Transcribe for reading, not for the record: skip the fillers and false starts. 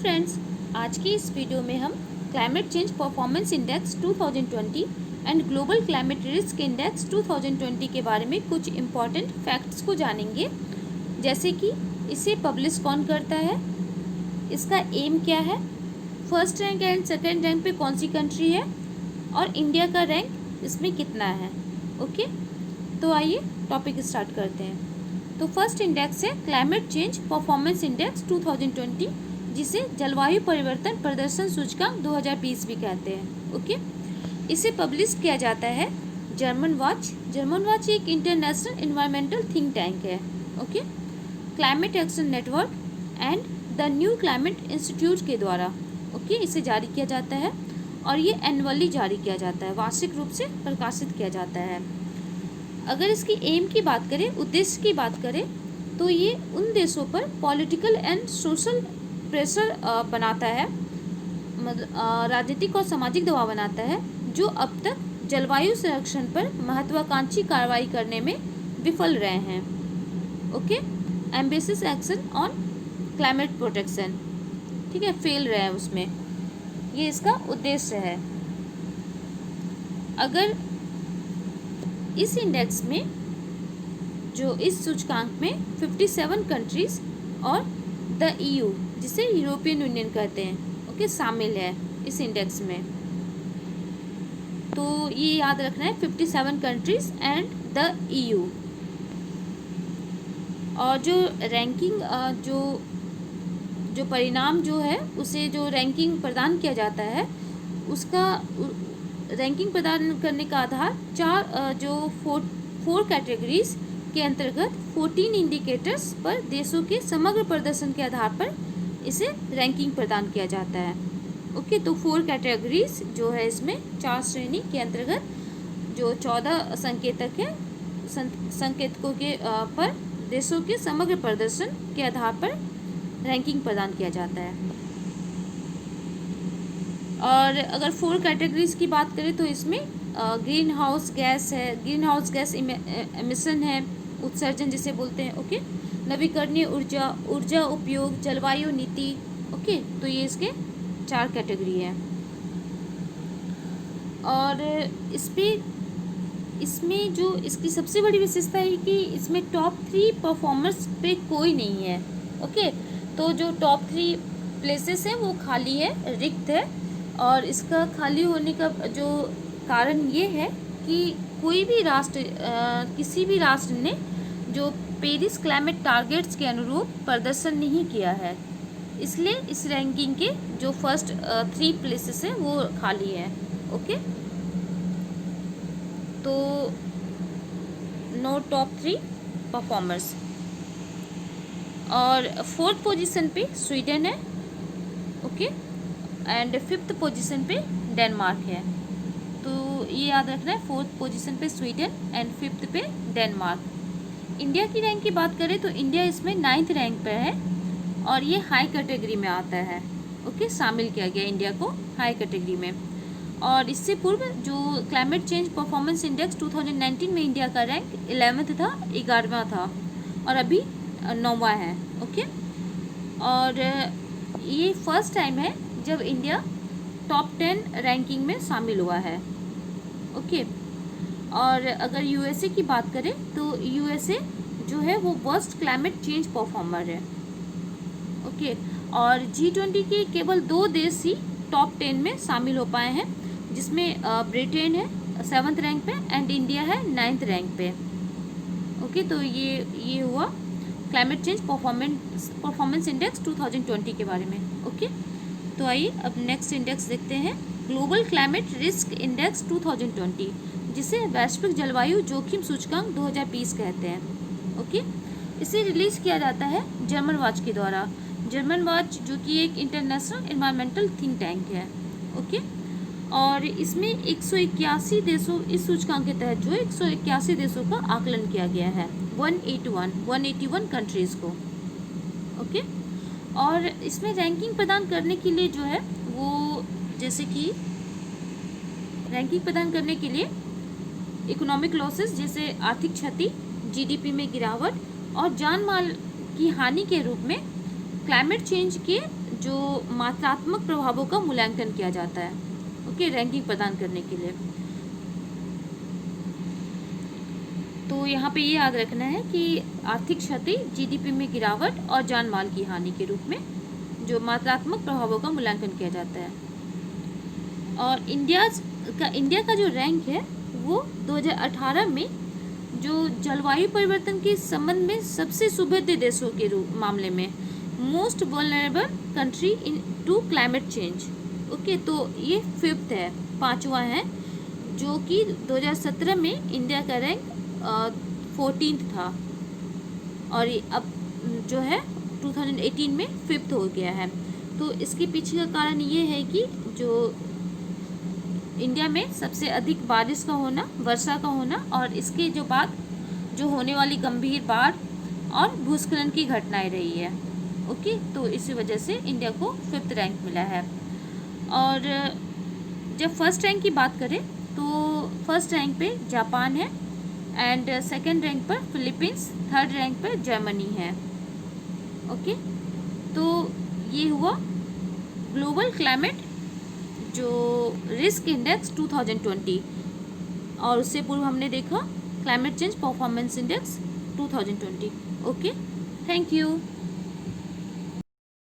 Friends, आज की इस वीडियो में हम climate change performance index 2020 and global climate risk index 2020 के बारे में कुछ इम्पॉर्टेंट फैक्ट्स को जानेंगे। जैसे कि इसे पब्लिश कौन करता है, इसका एम क्या है, first rank and second rank पे कौन सी कंट्री है और इंडिया का रैंक इसमें कितना है। ओके, तो आइए टॉपिक स्टार्ट करते हैं। तो फर्स्ट इंडेक्स है क्लाइमेट चेंज परफॉर्मेंस इंडेक्स 2020, जिसे जलवायु परिवर्तन प्रदर्शन सूचकांक 2020 भी कहते हैं। ओके, इसे पब्लिश किया जाता है जर्मन वॉच एक इंटरनेशनल एनवायरमेंटल थिंक टैंक है। Okay, climate action network and the new climate institute के द्वारा ओके इसे जारी किया जाता है और ये एनुअली जारी किया जाता है, वार्षिक रूप से प्रकाशित किया जाता है। अगर इसकी एम की बात करें, उद्देश्य की बात करें, तो ये उन देशों पर पॉलिटिकल एंड सोशल प्रेशर बनाता है, राजनीतिक और सामाजिक दबाव बनाता है जो अब तक जलवायु संरक्षण पर महत्वाकांक्षी कार्रवाई करने में विफल रहे हैं। Okay, ambitious action on climate protection, ठीक है, फेल रहे हैं उसमें, ये इसका उद्देश्य है। अगर इस इंडेक्स में जो इस सूचकांक में 57 कंट्रीज और द EU, जिसे यूरोपियन यूनियन कहते हैं, ओके, शामिल है इस इंडेक्स में। तो ये याद रखना है, 57 कंट्रीज एंड द EU। और जो रैंकिंग जो परिणाम जो है उसे जो रैंकिंग प्रदान किया जाता है, उसका रैंकिंग प्रदान करने का आधार फोर कैटेगरीज के अंतर्गत 14 इंडिकेटर्स पर देशों के समग्र प्रदर्शन के आधार पर इसे रैंकिंग प्रदान किया जाता है। ओके, तो 4 कैटेगरीज जो है इसमें 4 श्रेणी के अंतर्गत जो 14 संकेतक है, संकेतकों के पर देशों के समग्र प्रदर्शन के आधार पर रैंकिंग प्रदान किया जाता है। और अगर 4 कैटेगरीज की बात करें तो इसमें ग्रीन हाउस गैस है, ग्रीन हाउस गैस एमिशन है, उत्सर्जन जिसे बोलते हैं। ओके, नवीकरणीय ऊर्जा उपयोग, जलवायु नीति। ओके, तो ये इसके 4 कैटेगरी हैं। और इसमें जो इसकी सबसे बड़ी विशेषता है कि इसमें टॉप 3 परफॉर्मर्स पे कोई नहीं है। ओके, तो जो टॉप 3 प्लेसेस हैं वो खाली है, रिक्त है। और इसका खाली होने का जो कारण ये है कि कोई भी राष्ट्र किसी भी राष्ट्र ने जो पेरिस क्लाइमेट टारगेट्स के अनुरूप प्रदर्शन नहीं किया है, इसलिए इस रैंकिंग के जो फर्स्ट 3 प्लेसेस हैं वो खाली हैं। ओके, तो नो टॉप 3 परफॉर्मर्स। और 4th पोजीशन पे स्वीडन है। ओके, एंड 5th पोजीशन पे डेनमार्क है। तो ये याद रखना है, 4th पोजीशन पे स्वीडन एंड 5th पे डेनमार्क। इंडिया की रैंक की बात करें तो इंडिया इसमें 9th रैंक पे है और ये हाई कैटेगरी में आता है। ओके, शामिल किया गया इंडिया को हाई कैटेगरी में। और इससे पूर्व जो क्लाइमेट चेंज परफॉर्मेंस इंडेक्स 2019 में इंडिया का रैंक 11th था, 11वां था, और अभी 9वां है। ओके, और ये फर्स्ट टाइम है जब इंडिया टॉप 10 रैंकिंग में शामिल हुआ है। ओके, और अगर USA की बात करें तो USA जो है वो वर्स्ट क्लाइमेट चेंज परफॉर्मर है। ओके, और G20 के केवल 2 देश ही टॉप 10 में शामिल हो पाए हैं, जिसमें ब्रिटेन है 7th रैंक पे एंड इंडिया है 9th रैंक पे। ओके, तो ये हुआ क्लाइमेट चेंज परफॉर्मेंस इंडेक्स 2020 के बारे में। ओके, तो आइए अब नेक्स्ट इंडेक्स देखते हैं, ग्लोबल क्लाइमेट रिस्क इंडेक्स 2020, जिसे वैश्विक जलवायु जोखिम सूचकांक 2020 कहते हैं। ओके, इसे रिलीज़ किया जाता है जर्मन वॉच के द्वारा। जर्मन वॉच जो कि एक इंटरनेशनल एनवायरमेंटल थिंक टैंक है। ओके, और इसमें 181 देशों, इस सूचकांक के तहत जो 181 देशों का आकलन किया गया है, 181 कंट्रीज़ को। ओके, और इसमें रैंकिंग प्रदान करने के लिए जो है वो, जैसे कि रैंकिंग प्रदान करने के लिए इकोनॉमिक लॉसेस जैसे आर्थिक क्षति, GDP में गिरावट और जान माल की हानि के रूप में क्लाइमेट चेंज के जो मात्रात्मक प्रभावों का मूल्यांकन किया जाता है, ओके, रैंकिंग प्रदान करने के लिए। तो यहाँ पे ये याद रखना है कि आर्थिक क्षति, जीडीपी में गिरावट और जान माल की हानि के रूप में जो मात्रात्मक प्रभावों का मूल्यांकन किया जाता है। और इंडिया का जो रैंक है वो 2018 में जो जलवायु परिवर्तन के संबंध में सबसे सुभेद्य देशों के मामले में most vulnerable country in to climate change, okay, तो ये 5th है, 5वां है, जो कि 2017 में इंडिया का रैंक 14th था और ये अब जो है 2018 में 5th हो गया है। तो इसके पीछे का कारण ये है कि जो इंडिया में सबसे अधिक बारिश का होना, वर्षा का होना और इसके जो बाद जो होने वाली गंभीर बाढ़ और भूस्खलन की घटनाएं रही है, ओके, तो इसी वजह से इंडिया को 5th रैंक मिला है। और जब फर्स्ट रैंक की बात करें तो फर्स्ट रैंक पे जापान है एंड सेकंड रैंक पर फिलीपींस, थर्ड रैंक पर जर्मनी है, ओके। तो ये हुआ ग्लोबल क्लाइमेट जो रिस्क इंडेक्स 2020 और उससे पूर्व हमने देखा climate change performance index 2020, okay. Thank you.